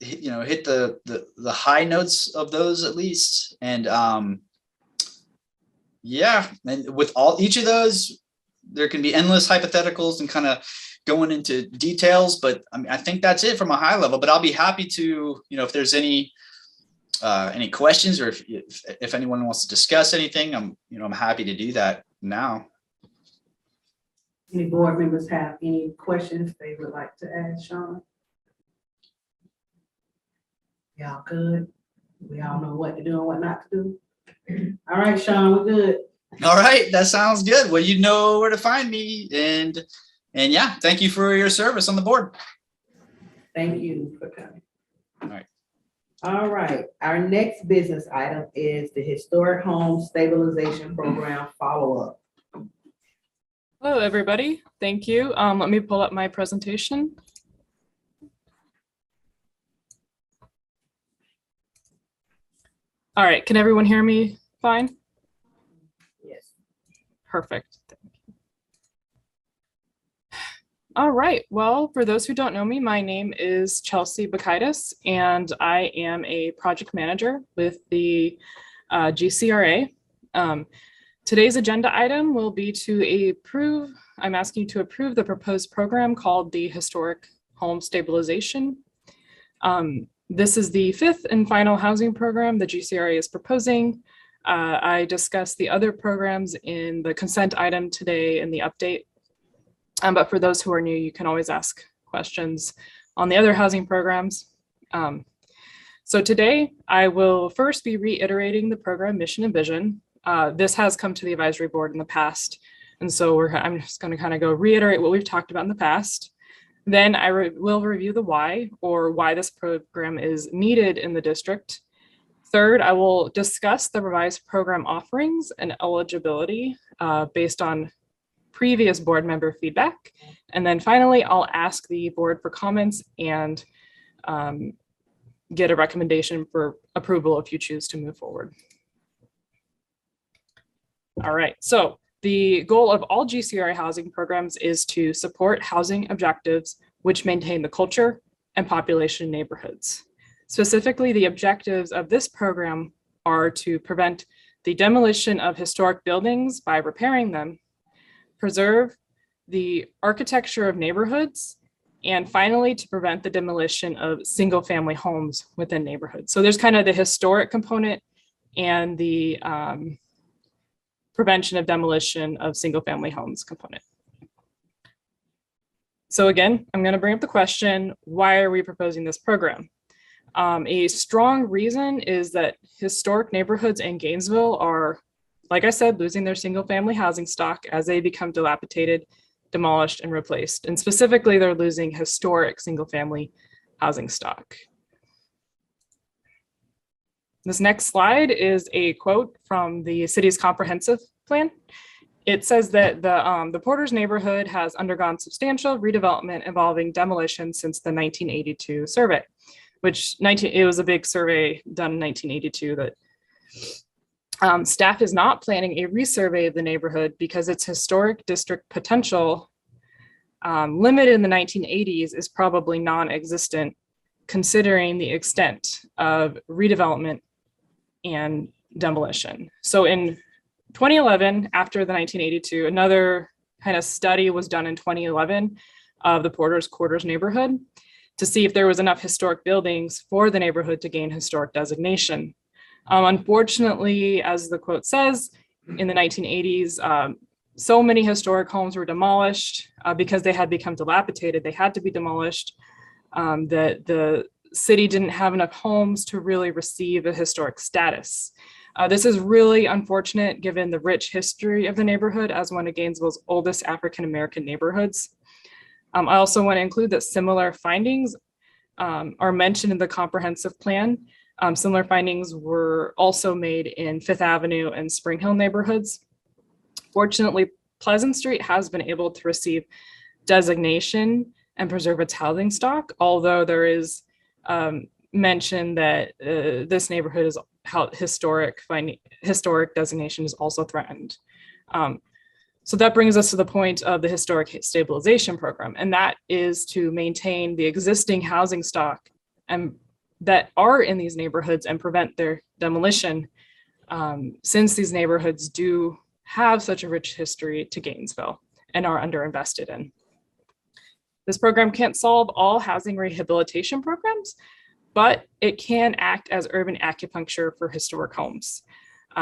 hit the high notes of those at least. And and with each of those, there can be endless hypotheticals and kind of going into details, but I think that's it from a high level. But I'll be happy to, if there's any questions, or if anyone wants to discuss anything, I'm happy to do that now. Any board members have any questions they would like to ask Sean? Y'all good? We all know what to do and what not to do. All right, Sean, we're good. All right, that sounds good. Well, you know where to find me, and yeah, thank you for your service on the board. Thank you for coming. All right. All right, our next business item is the Historic Home Stabilization Program follow-up. Hello, everybody. Thank you. Let me pull up my presentation. All right, can everyone hear me fine? Yes. Perfect. All right, well, for those who don't know me, my name is Chelsea Bakaitis, and I am a project manager with the GCRA. Today's agenda item will be I'm asking you to approve the proposed program called the Historic Home Stabilization. This is the fifth and final housing program the GCRA is proposing. I discussed the other programs in the consent item today in the update. But for those who are new, you can always ask questions on the other housing programs. So today, I will first be reiterating the program mission and vision. This has come to the advisory board in the past, and so I'm just going to kind of go reiterate what we've talked about in the past. Then I will review the why, or why this program is needed in the district. Third, I will discuss the revised program offerings and eligibility based on previous board member feedback. And then finally, I'll ask the board for comments and get a recommendation for approval if you choose to move forward. All right, so the goal of all GCRA housing programs is to support housing objectives which maintain the culture and population neighborhoods. Specifically, the objectives of this program are to prevent the demolition of historic buildings by repairing them, preserve the architecture of neighborhoods, and finally, to prevent the demolition of single-family homes within neighborhoods. So there's kind of the historic component and the prevention of demolition of single-family homes component. So again, I'm going to bring up the question, why are we proposing this program? A strong reason is that historic neighborhoods in Gainesville are, like I said, losing their single-family housing stock as they become dilapidated, demolished, and replaced. And specifically, they're losing historic single-family housing stock. This next slide is a quote from the city's comprehensive plan. it says that the Porter's neighborhood has undergone substantial redevelopment involving demolition since the 1982 survey, which it was a big survey done in 1982 that staff is not planning a resurvey of the neighborhood because its historic district potential limited in the 1980s is probably non-existent, considering the extent of redevelopment and demolition. So in 2011, after the 1982, another kind of study was done in 2011 of the Porter's Quarters neighborhood to see if there was enough historic buildings for the neighborhood to gain historic designation. Unfortunately, as the quote says, in the 1980s, so many historic homes were demolished because they had become dilapidated. They had to be demolished. That the city didn't have enough homes to really receive a historic status. This is really unfortunate given the rich history of the neighborhood as one of Gainesville's oldest African-American neighborhoods. I also want to include that similar findings are mentioned in the comprehensive plan. Similar findings were also made in Fifth Avenue and Spring Hill neighborhoods. Fortunately, Pleasant Street has been able to receive designation and preserve its housing stock, although there is mention that this neighborhood is historic designation is also threatened. So that brings us to the point of the historic stabilization program, and that is to maintain the existing housing stock and that are in these neighborhoods and prevent their demolition, since these neighborhoods do have such a rich history to Gainesville and are underinvested in. This program can't solve all housing rehabilitation programs, but it can act as urban acupuncture for historic homes.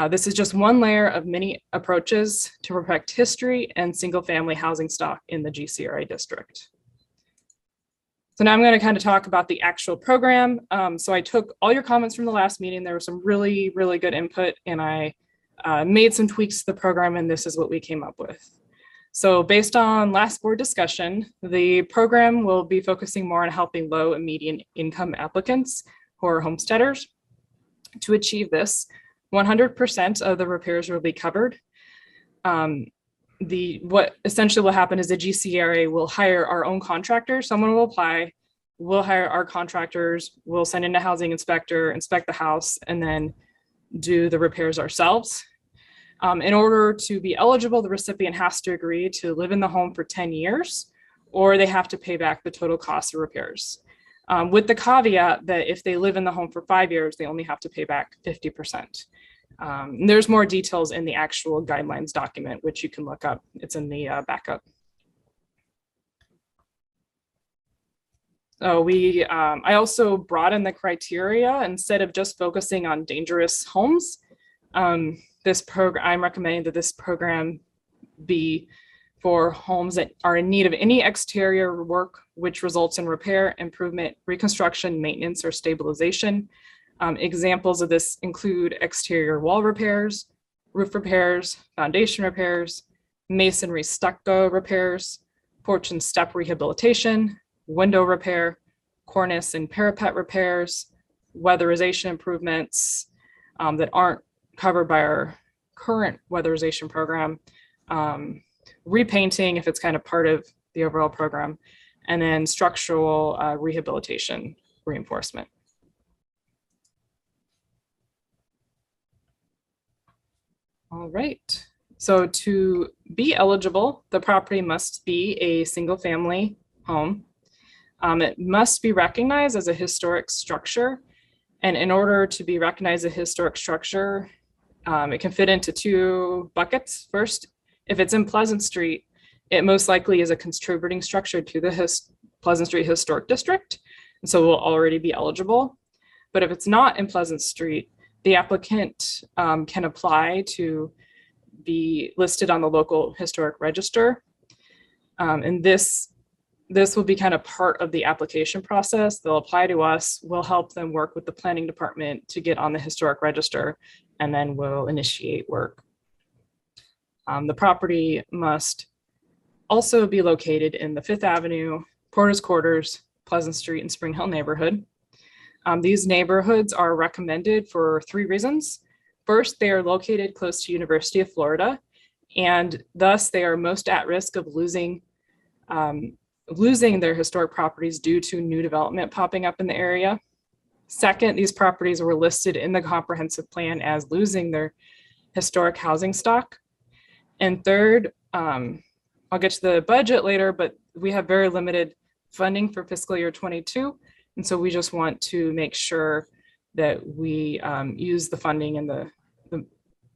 This is just one layer of many approaches to protect history and single-family housing stock in the GCRA district. So now I'm going to kind of talk about the actual program. So I took all your comments from the last meeting. There was some really, really good input, and I made some tweaks to the program, and this is what we came up with. So based on last board discussion, the program will be focusing more on helping low and median income applicants who are homesteaders. To achieve this, 100% of the repairs will be covered. What essentially will happen is the GCRA will hire our own contractor. Someone will apply, we'll hire our contractors, we'll send in a housing inspector, inspect the house, and then do the repairs ourselves. In order to be eligible, the recipient has to agree to live in the home for 10 years, or they have to pay back the total cost of repairs. With the caveat that if they live in the home for 5 years, they only have to pay back 50%. There's more details in the actual guidelines document, which you can look up. It's in the backup. So I also broadened the criteria instead of just focusing on dangerous homes. I'm recommending that this program be for homes that are in need of any exterior work, which results in repair, improvement, reconstruction, maintenance, or stabilization. Examples of this include exterior wall repairs, roof repairs, foundation repairs, masonry stucco repairs, porch and step rehabilitation, window repair, cornice and parapet repairs, weatherization improvements that aren't covered by our current weatherization program, repainting if it's kind of part of the overall program, and then structural rehabilitation reinforcement. All right, so to be eligible, the property must be a single family home. It must be recognized as a historic structure. And in order to be recognized as a historic structure, it can fit into two buckets. First, if it's in Pleasant Street, it most likely is a contributing structure to the Pleasant Street Historic District, and so will already be eligible. But if it's not in Pleasant Street, the applicant can apply to be listed on the local historic register. And this will be kind of part of the application process. They'll apply to us, we'll help them work with the planning department to get on the historic register, and then we'll initiate work. The property must also be located in the Fifth Avenue, Porter's Quarters, Pleasant Street, and Spring Hill neighborhood. These neighborhoods are recommended for 3 reasons. First, they are located close to University of Florida, and thus they are most at risk of losing their historic properties due to new development popping up in the area. Second, these properties were listed in the comprehensive plan as losing their historic housing stock. And third, I'll get to the budget later, but we have very limited funding for fiscal year 22. And so we just want to make sure that we use the funding in the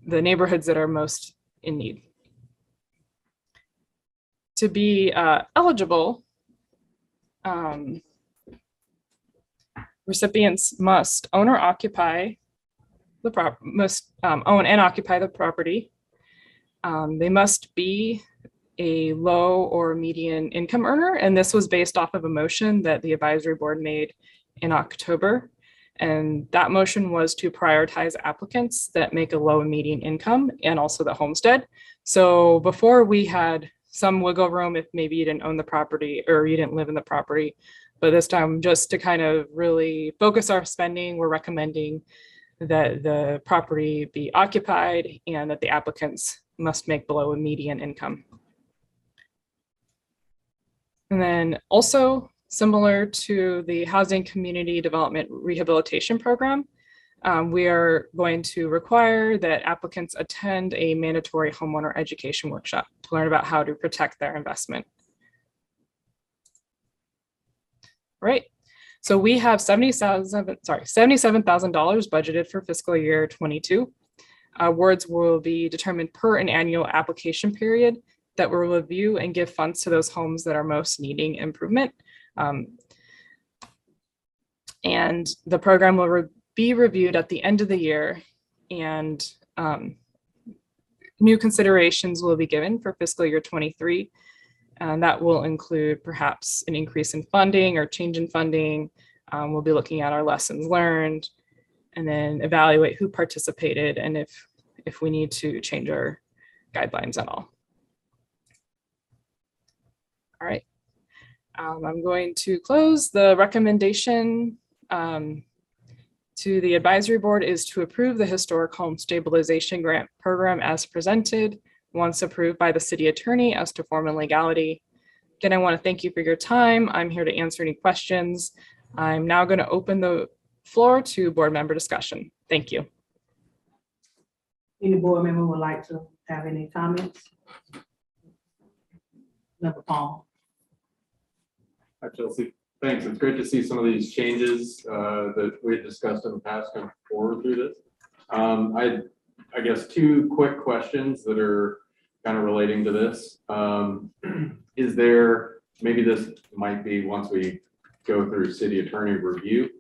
neighborhoods that are most in need. To be eligible, recipients must own or occupy the own and occupy the property. They must be a low or median income earner, and this was based off of a motion that the advisory board made in October. And that motion was to prioritize applicants that make a low and median income and also the homestead. So before we had some wiggle room if maybe you didn't own the property or you didn't live in the property. But this time, just to kind of really focus our spending, we're recommending that the property be occupied and that the applicants must make below a median income. And then also similar to the Housing Community Development Rehabilitation Program, we are going to require that applicants attend a mandatory homeowner education workshop to learn about how to protect their investment. Right. So we have $77,000 budgeted for fiscal year 22. Awards will be determined per an annual application period that will review and give funds to those homes that are most needing improvement. And the program will be reviewed at the end of the year, and new considerations will be given for fiscal year 23. And that will include perhaps an increase in funding or change in funding. We'll be looking at our lessons learned and then evaluate who participated and if we need to change our guidelines at all. All right. I'm going to close. The recommendation to the advisory board is to approve the Historic Home Stabilization Grant Program as presented, once approved by the city attorney as to form and legality. Again, I want to thank you for your time. I'm here to answer any questions. I'm now going to open the floor to board member discussion. Thank you. Any board member would like to have any comments? Member Paul. Hi, Chelsea. Thanks. It's great to see some of these changes that we had discussed in the past come forward through this. I guess two quick questions that are kind of relating to this. Is there, maybe this might be once we go through city attorney review,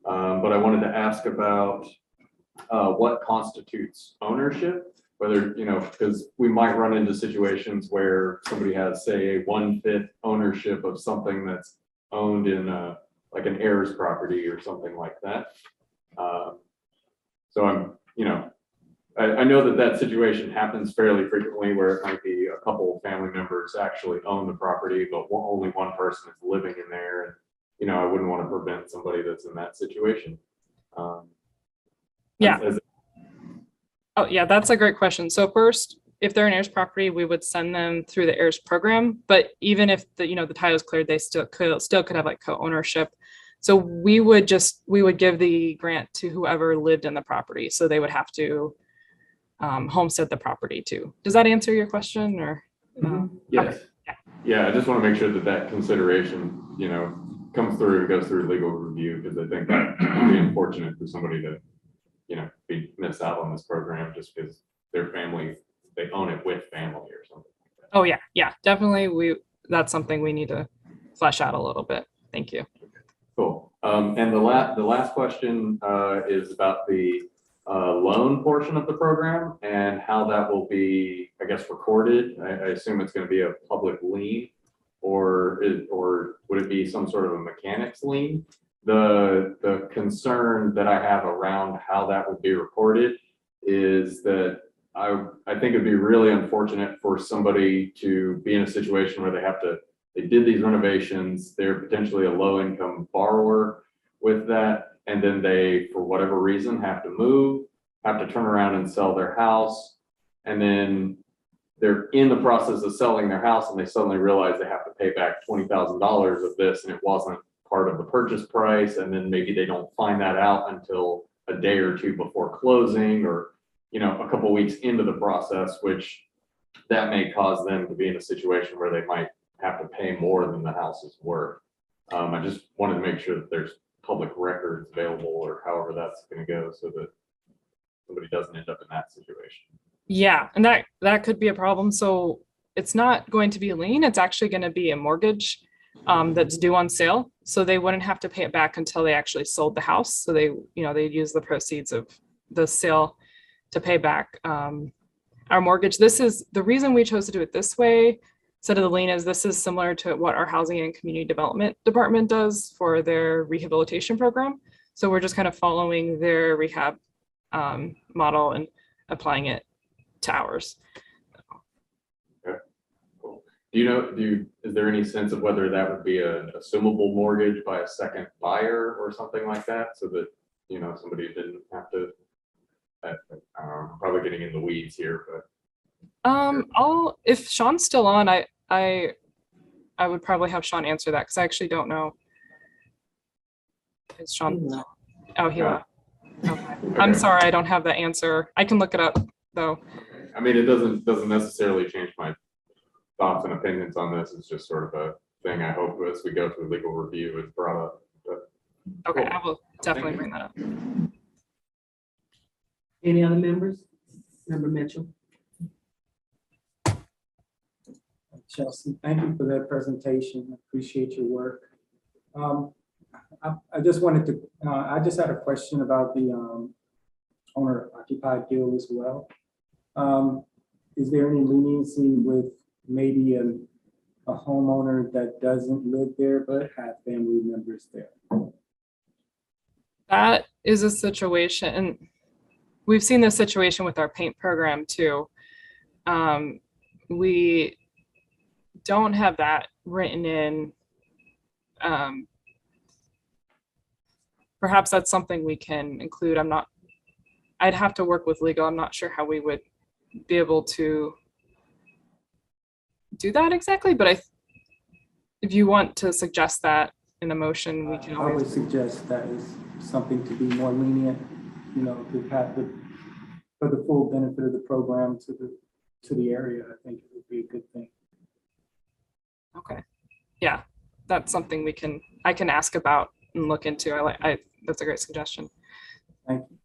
but I wanted to ask about what constitutes ownership, whether, you know, because we might run into situations where somebody has, say, a 1/5 ownership of something that's owned in like an heirs property or something like that. So I'm, you know, I know that situation happens fairly frequently where it might be a couple of family members actually own the property, but only one person is living in there. And, you know, I wouldn't want to prevent somebody that's in that situation. Yeah. Oh, yeah, that's a great question. So first, if they're an heirs property, we would send them through the heirs program. But even if the, you know, the title is cleared, they still could have like co-ownership. So we would give the grant to whoever lived in the property. So they would have to homestead the property too. Does that answer your question or? Yes. Okay. Yeah, I just want to make sure that consideration, you know, comes through and goes through legal review, because I think that would be unfortunate for somebody to, you know, be missed out on this program just because their family, they own it with family or something like that. Oh yeah, yeah, definitely. That's something we need to flesh out a little bit. Thank you. Cool. And the last question is about the loan portion of the program and how that will be, I guess, recorded. I assume it's going to be a public lien, or would it be some sort of a mechanics lien? The concern that I have around how that would be recorded is that I think it'd be really unfortunate for somebody to be in a situation where they did these renovations, they're potentially a low income borrower with that, and then they, for whatever reason, have to move, have to turn around and sell their house, and then they're in the process of selling their house and they suddenly realize they have to pay back $20,000 of this and it wasn't part of the purchase price. And then maybe they don't find that out until a day or two before closing, or, you know, a couple weeks into the process, which that may cause them to be in a situation where they might have to pay more than the house is worth. I just wanted to make sure that there's public records available or however that's going to go so that somebody doesn't end up in that situation. Yeah, and that could be a problem. So it's not going to be a lien. It's actually going to be a mortgage that's due on sale. So they wouldn't have to pay it back until they actually sold the house. So they, you know, they'd use the proceeds of the sale to pay back our mortgage. This is the reason we chose to do it this way instead of the lien, is this is similar to what our Housing and Community Development Department does for their rehabilitation program. So we're just kind of following their rehab model and applying it to ours. Okay, cool. Is there any sense of whether that would be an assumable mortgage by a second buyer or something like that, so that, you know, somebody didn't have to, I'm probably getting in the weeds here, but. If Sean's still on, I would probably have Sean answer that because I actually don't know. Is Sean? No. Oh, he left. Okay. I'm sorry, I don't have the answer. I can look it up though. I mean, it doesn't necessarily change my thoughts and opinions on this. It's just sort of a thing I hope as we go through legal review is brought up. But, Okay, cool. I will definitely bring that up. Any other members? Member Mitchell? Chelsea, thank you for that presentation. I appreciate your work. I just wanted to, I just had a question about the owner occupied deal as well. Is there any leniency with maybe a homeowner that doesn't live there but have family members there? That is a situation, and we've seen this situation with our paint program too. We don't have that written in. Perhaps that's something we can include. I'd have to work with legal. I'm not sure how we would be able to do that exactly, but if you want to suggest that in a motion, we can I would always. suggest that is something to be more lenient, you know, to have for the full benefit of the program to the area. I think it would be a good thing. Okay. Yeah, that's something I can ask about and look into. That's a great suggestion. Thank you.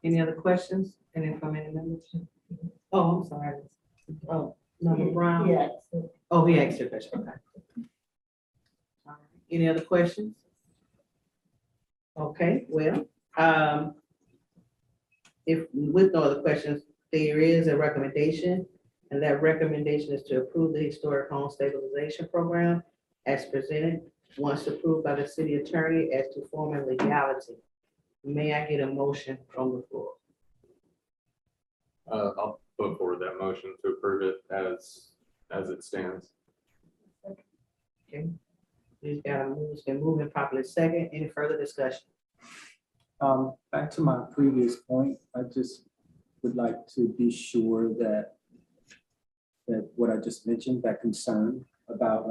Any other questions? Any from any members? Oh, I'm sorry. Oh, Member Brown? Yes. Oh, he asked your question, okay. All right. Any other questions? Okay, well, if with no other questions, there is a recommendation, and that recommendation is to approve the historic home stabilization program as presented, once approved by the city attorney as to form and legality. May I get a motion from the floor? I'll put forward that motion to approve it as it stands. Okay. We've got a move, it's been moving properly second. Any further discussion? Back to my previous point, I just would like to be sure that what I just mentioned, that concern about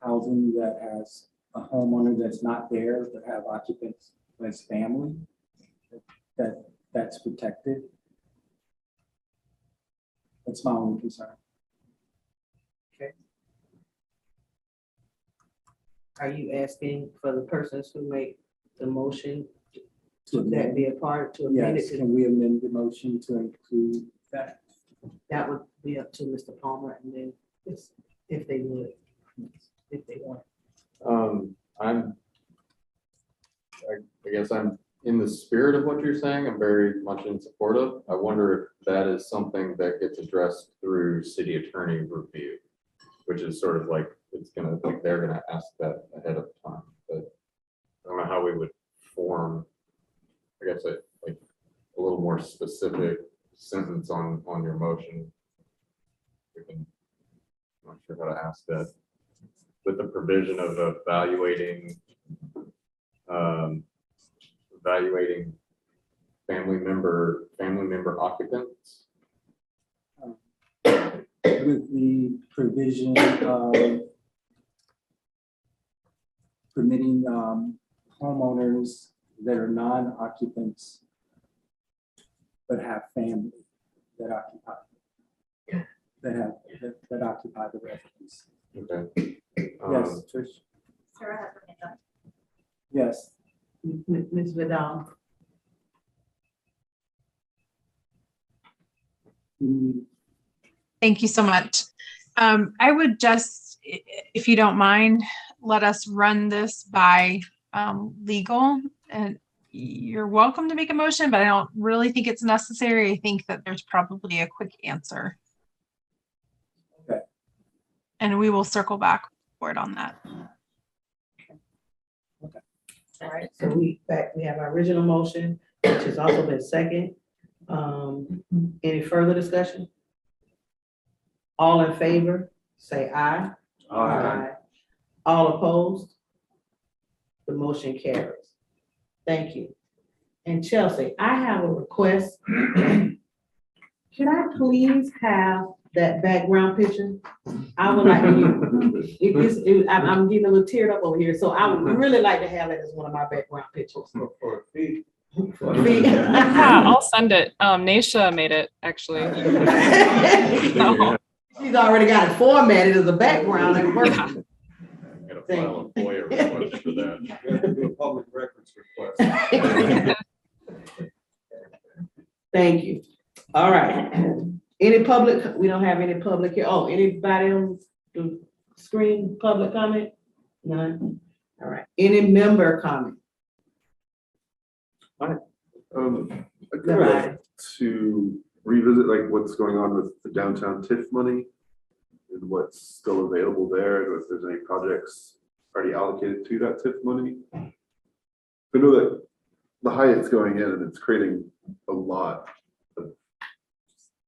housing that has a homeowner that's not there, but have occupants as family, that's protected. That's my only concern. Are you asking for the persons who make the motion To to that amend, be a part to amend yes, it? can we amend the motion to include that? That would be up to Mr. Palmer and then if they would, if they want. I guess I'm in the spirit of what you're saying. I'm very much in support of. I wonder if that is something that gets addressed through city attorney review, which is sort of like, they're gonna ask that ahead of time, but I don't know how we would form, I guess, like a little more specific sentence on your motion. I'm not sure how to ask that. With the provision of evaluating evaluating family member occupants. With the provision of permitting homeowners that are non-occupants but have family that occupy that occupy the residence. Okay. Yes, Trish? Sarah has her hand up. Yes. Ms. Vidal. Thank you so much. I would just, if you don't mind, let us run this by legal. And you're welcome to make a motion, but I don't really think it's necessary. I think that there's probably a quick answer. Okay. And we will circle back forward on that. All right, so we have our original motion, which has also been second. Any further discussion? All in favor, say aye. Aye. All opposed? The motion carries. Thank you. And Chelsea, I have a request. Can I please have that background picture? I would like to, I'm getting a little teared up over here, so I would really like to have it as one of my background pictures. For a fee. For a fee. Yeah, I'll send it. Nasha made it actually. She's already got it formatted as a background and work. I'm gonna file a FOIA request for that. You have to do a public records request. Thank you. All right. Any public, we don't have any public here. Oh, anybody on the screen, public comment? None. All right. Any member comment? I'd kind of Nobody. like to revisit like what's going on with the downtown TIF money and what's still available there, and if there's any projects already allocated to that TIF money. I know that the Hyatt's going in and it's creating a lot of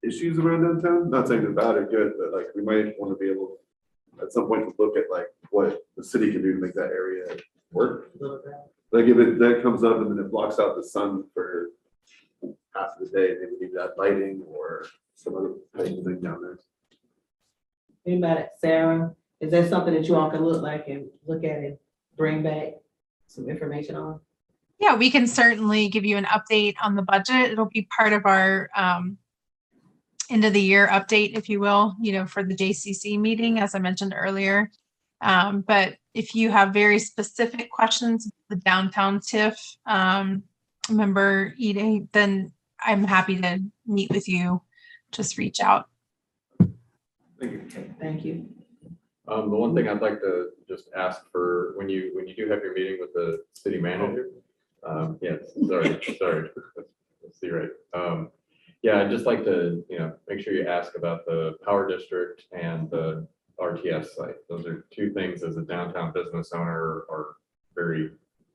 issues around downtown. Not saying they're bad or good, but like we might want to be able at some point to look at like what the city can do to make that area work. Like if that comes up and then it blocks out the sun for half of the day, maybe we need that lighting or some other type of thing down there. Anybody? Sarah, is that something that you all can look at and bring back some information on? Yeah, we can certainly give you an update on the budget. It'll be part of our end of the year update, if you will, for the JCC meeting, as I mentioned earlier. But if you have very specific questions, the downtown TIF member eating, then I'm happy to meet with you. Just reach out. Thank you. Okay, thank you. The one thing I'd like to just ask for when you do have your meeting with the city manager. Yes, sorry. Let's see, right. Yeah, I'd just like to, make sure you ask about the power district and the RTS site. Those are two things as a downtown business owner are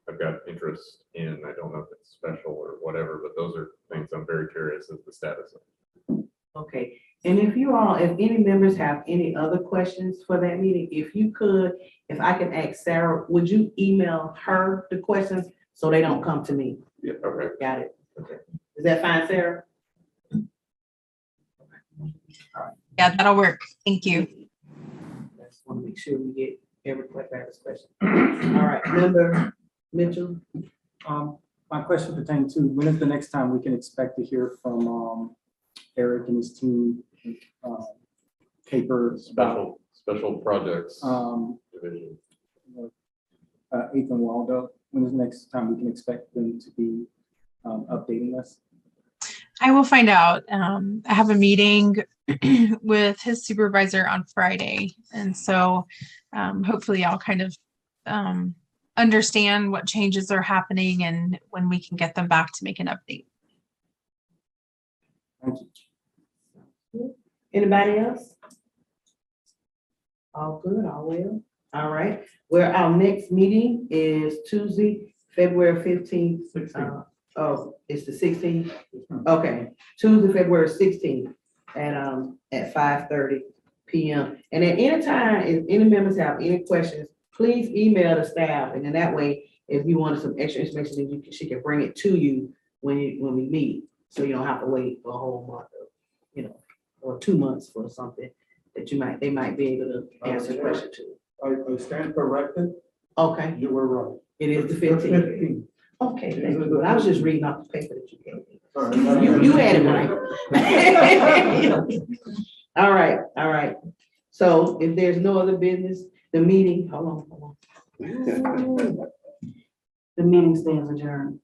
I've got interest in. I don't know if it's special or whatever, but those are things I'm very curious as the status of. Okay, and if any members have any other questions for that meeting, if I can ask Sarah, would you email her the questions so they don't come to me? Yeah, okay. Got it. Okay. Is that fine, Sarah? Yeah, that'll work. Thank you. I just want to make sure we get everybody's question. All right, member Mitchell. My question pertains to when is the next time we can expect to hear from Eric and his team, Caper, Special projects division. 8th and Waldo? When is the next time we can expect them to be updating us? I will find out. I have a meeting with his supervisor on Friday. And so hopefully I'll kind of understand what changes are happening and when we can get them back to make an update. Thank you. Anybody else? All good, all well. All right, our next meeting is Tuesday, February 15th. It's the 16th. Okay, Tuesday, February 16th at 5:30 p.m. And at any time, if any members have any questions, please email the staff. And then that way, if you wanted some extra information, she can bring it to you when we meet. So you don't have to wait for a whole month, or 2 months for something that they might be able to answer the question to. I stand corrected. Okay, You were right. it is the 15th. Okay, thank you. But I was just reading off the paper that you gave me. Sorry. You had it right. All right. So if there's no other business, the meeting, hold on. The meeting stands adjourned.